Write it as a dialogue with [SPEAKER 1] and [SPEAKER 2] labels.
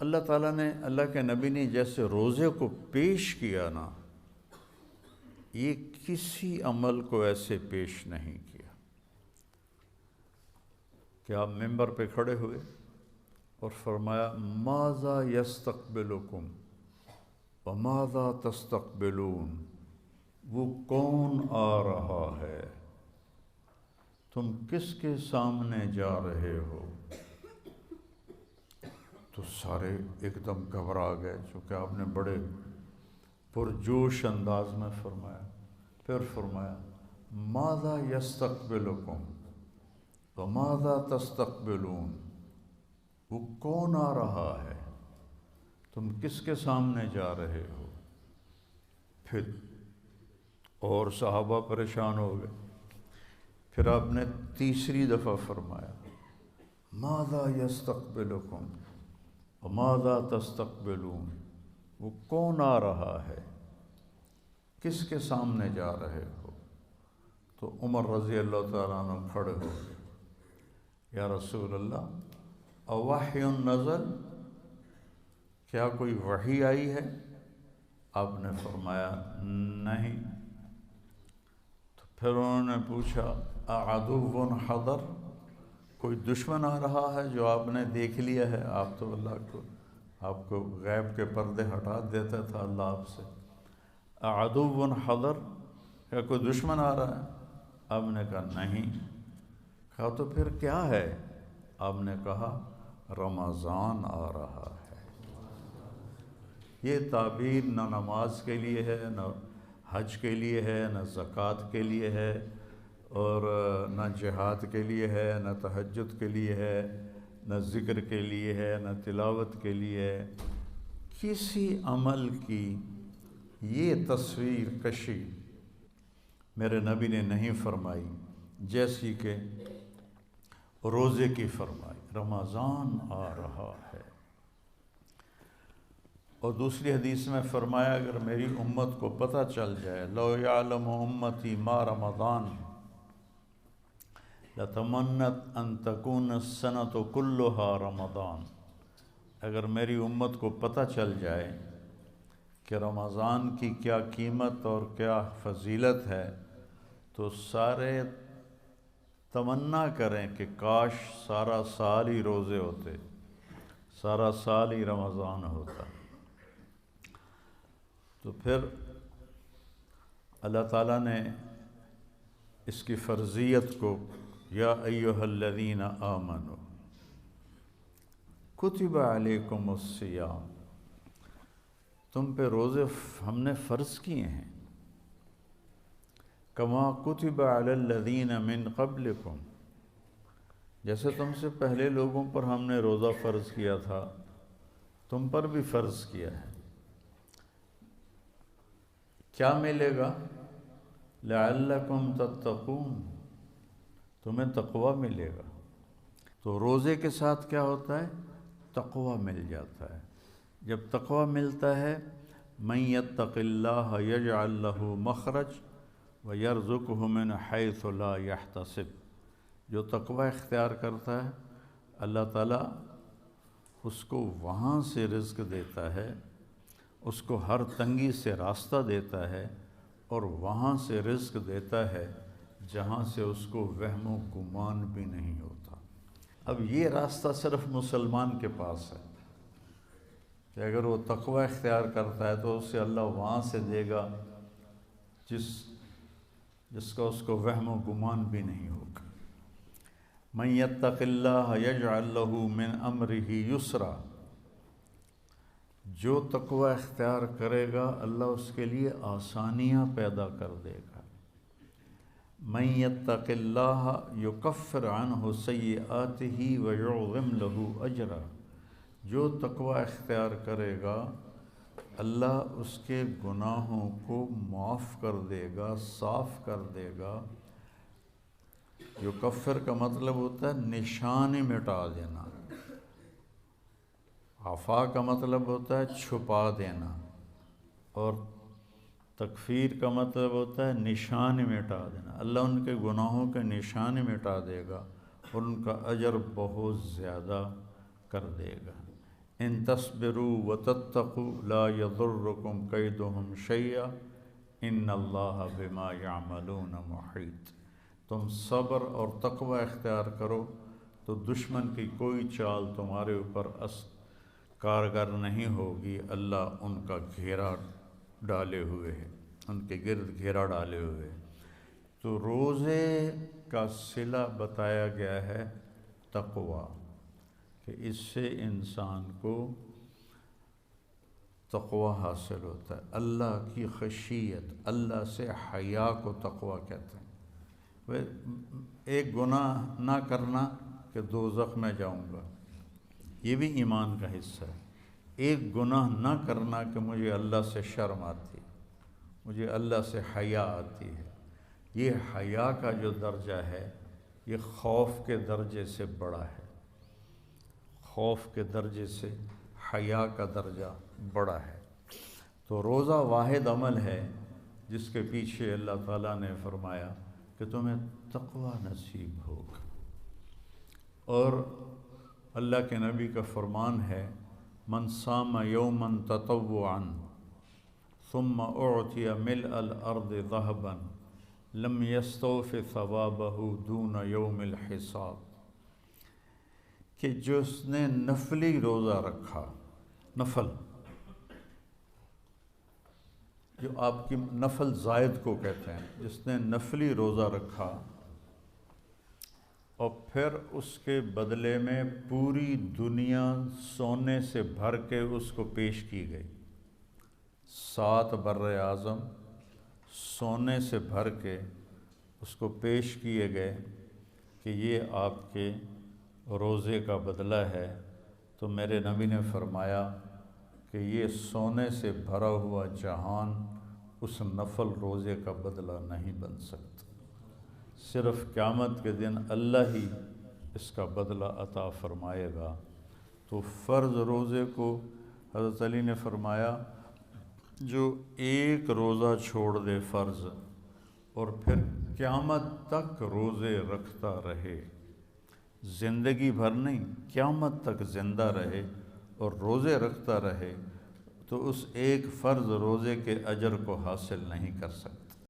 [SPEAKER 1] اللہ تعالیٰ نے، اللہ کے نبی نے جیسے روزے کو پیش کیا نا، یہ کسی عمل کو ایسے پیش نہیں کیا کہ آپ ممبر پہ کھڑے ہوئے اور فرمایا ماذا یستقبلکم وماذا تستقبلون، وہ کون آ رہا ہے، تم کس کے سامنے جا رہے ہو؟ تو سارے ایک دم گھبرا گئے، چونکہ آپ نے بڑے پرجوش انداز میں فرمایا۔ پھر فرمایا ماذا یستقبلکم وماذا تستقبلون، وہ کون آ رہا ہے، تم کس کے سامنے جا رہے ہو؟ پھر اور صحابہ پریشان ہو گئے۔ پھر آپ نے تیسری دفعہ فرمایا ماذا یستقبلکم وماذا تستقبلون، وہ کون آ رہا ہے، کس کے سامنے جا رہے ہو؟ تو عمر رضی اللہ تعالیٰ عنہ کھڑے ہو گئے، یا رسول اللہ اوحی نزل، کیا کوئی وحی آئی ہے؟ آپ نے فرمایا نہیں۔ تو پھر انہوں نے پوچھا اعدو حضر، کوئی دشمن آ رہا ہے جو آپ نے دیکھ لیا ہے؟ آپ تو آپ کو غیب کے پردے ہٹا دیتا تھا اللہ آپ سے۔ اعدو حضر، کیا کوئی دشمن آ رہا ہے؟ آپ نے کہا نہیں۔ کہا تو پھر کیا ہے؟ آپ نے کہا رمضان آ رہا ہے۔ یہ تعبیر نہ نماز کے لیے ہے، نہ حج کے لیے ہے، نہ زکوٰۃ کے لیے ہے، اور نہ جہاد کے لیے ہے، نہ تہجد کے لیے ہے، نہ ذکر کے لیے ہے، نہ تلاوت کے لیے ہے۔ کسی عمل کی یہ تصویر کشی میرے نبی نے نہیں فرمائی جیسی کہ روزے کی فرمائی، رمضان آ رہا ہے۔ اور دوسری حدیث میں فرمایا اگر میری امت کو پتہ چل جائے لو یعلم امتی ما رمضان لتمنت ان تکون السنۃ کلھا رمضان، اگر میری امت کو پتہ چل جائے کہ رمضان کی کیا قیمت اور کیا فضیلت ہے، تو سارے تمنا کریں کہ کاش سارا سال ہی روزے ہوتے، سارا سال ہی رمضان ہوتا۔ تو پھر اللہ تعالیٰ نے اس کی فرضیت کو یا ایھا الذین آمنوا کتب علیکم الصیام، تم پہ روزے ہم نے فرض کیے ہیں، کما کتب علی الذین من قبلکم، جیسے تم سے پہلے لوگوں پر ہم نے روزہ فرض کیا تھا، تم پر بھی فرض کیا ہے۔ کیا ملے گا؟ لعلکم تتقون، تمہیں تقوی ملے گا۔ تو روزے کے ساتھ کیا ہوتا ہے؟ تقوی مل جاتا ہے۔ جب تقوی ملتا ہے من یتق اللہ یجعل لہ مخرج ویرزقہ من حیث لا یحتسب، جو تقوی اختیار کرتا ہے اللہ تعالیٰ اس کو وہاں سے رزق دیتا ہے، اس کو ہر تنگی سے راستہ دیتا ہے، اور وہاں سے رزق دیتا ہے جہاں سے اس کو وہم و گمان بھی نہیں ہوتا۔ اب یہ راستہ صرف مسلمان کے پاس ہے کہ اگر وہ تقوی اختیار کرتا ہے تو اسے اللہ وہاں سے دے گا جس کا اس کو وہم و گمان بھی نہیں ہوگا۔ من یتق اللہ یجعل لہ من امرہ یسرا، جو تقوی اختیار کرے گا اللہ اس کے لیے آسانیاں پیدا کر دے گا۔ من یتق اللہ یکفر عنہ سیئاتہ ویعظم لہ اجرا، جو تقوی اختیار کرے گا اللہ اس کے گناہوں کو معاف کر دے گا، صاف کر دے گا۔ یکفر کا مطلب ہوتا ہے نشان مٹا دینا، عفا کا مطلب ہوتا ہے چھپا دینا، اور تکفیر کا مطلب ہوتا ہے نشان مٹا دینا۔ اللہ ان کے گناہوں کے نشان مٹا دے گا اور ان کا اجر بہت زیادہ کر دے گا۔ ان تصبروا وتتقوا لا يضركم کیدہم شیئا ان اللہ بما یعملون محیط۔ تم صبر اور تقوی اختیار کرو تو دشمن کی کوئی چال تمہارے اوپر کارگر نہیں ہوگی، اللہ ان کا گھیرا ڈالے ہوئے ہے، ان کے گرد گھیرا ڈالے ہوئے ہے۔ تو روزے کا صلہ بتایا گیا ہے تقوی، کہ اس سے انسان کو تقوی حاصل ہوتا ہے، اللہ کی خشیت، اللہ سے حیا کو تقوی کہتے ہیں۔ ایک گناہ نہ کرنا کہ دوزخ میں جاؤں گا، یہ بھی ایمان کا حصہ ہے۔ ایک گناہ نہ کرنا کہ مجھے اللہ سے شرم آتی ہے، مجھے اللہ سے حیا آتی ہے، یہ حیا کا جو درجہ ہے یہ خوف کے درجے سے بڑا ہے، خوف کے درجے سے حیا کا درجہ بڑا ہے۔ تو روزہ واحد عمل ہے جس کے پیچھے اللہ تعالیٰ نے فرمایا کہ تمہیں تقوی نصیب ہوگا۔ اور اللہ کے نبی کا فرمان ہے من صام یوما تطوعا ثم اعطی ملء الارض ذهبا لم یستوف ثوابه دون یوم الحساب، کہ جس نے نفلی روزہ رکھا، نفل جو آپ کی نفل زائد کو کہتے ہیں، جس نے نفلی روزہ رکھا اور پھر اس کے بدلے میں پوری دنیا سونے سے بھر کے اس کو پیش کی گئی، 7 بر اعظم سونے سے بھر کے اس کو پیش کیے گئے کہ یہ آپ کے روزے کا بدلہ ہے، تو میرے نبی نے فرمایا کہ یہ سونے سے بھرا ہوا جہان اس نفل روزے کا بدلہ نہیں بن سکتا، صرف قیامت کے دن اللہ ہی اس کا بدلہ عطا فرمائے گا۔ تو فرض روزے کو حضرت علی نے فرمایا جو ایک روزہ چھوڑ دے فرض اور پھر قیامت تک روزے رکھتا رہے، زندگی بھر نہیں، قیامت تک زندہ رہے اور روزے رکھتا رہے، تو اس ایک فرض روزے کے اجر کو حاصل نہیں کر سکتا۔